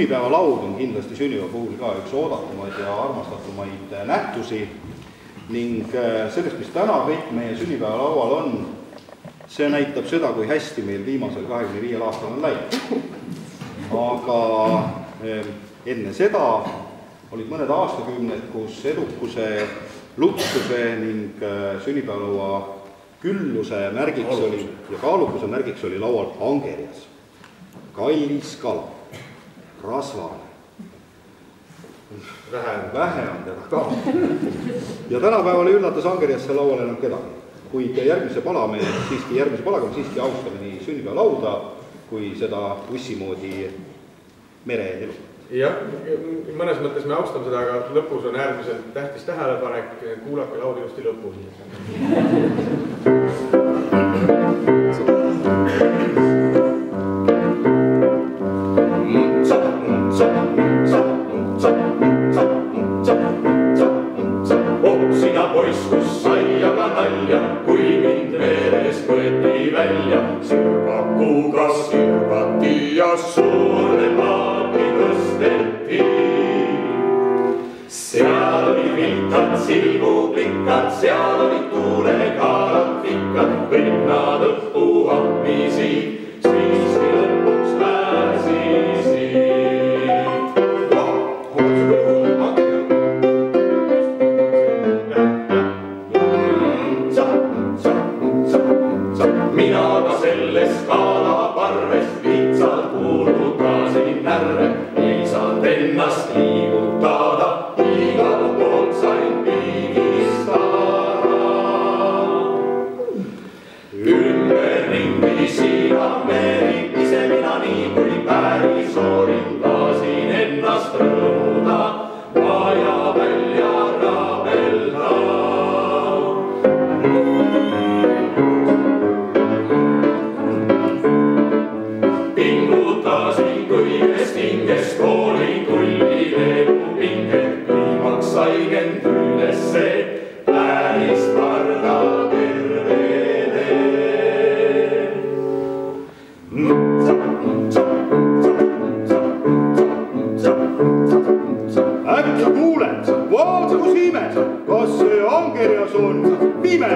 Sünnipäevalaud on kindlasti sünnipäeva puhul ka üks oodatumaid ja armastatumaid nähtusi ning sellest, mis täna kõik meie sünnipäevalaual on, see näitab seda, kui hästi meil viimasel 25 aastal on läinud. Aga enne seda olid mõned aastakümned, kus edukuse, luksuse ning sünnipäevalaua külluse märgiks oli ja kaalukuse märgiks oli laual angerjas, kallis kala, rasvane. Vähe on teda ka. Ja tänapäeval ei üllatas angerjasse lauale enam kedagi. Kuid järgmise palaga me siiski austame nii sünnipäevalauda kui seda bussimoodi mereelu. Jah, mõnes mõttes me austame seda, aga lõpus on äärmiselt tähtis tähelepanek, kuulake laud ilusti lõpuni. Sirpakuga sirpati ja suurde maaki tõsteti. Seal oli vilkad silmuplikad, seal oli tuulekaalad pikad, kõik nad õppu appisid, siiski lõpuks pääsisid. Mina ka selles kaalaparvest lihtsalt kuulutasin närre, ei saanud ennast liigutada, igal poolt sain piigistada. Ümberringi siina meri, ise mina nii kui päris oorin, laasin ennast rõõmuda, vaja välja rabelda. Pingutasin kõigest hingest, koolin kulli leevu pinget, viimaks saigen küünesse, päris parda tervele. Äkki kuuled, vaata kus ime, kas see angerjas on pime?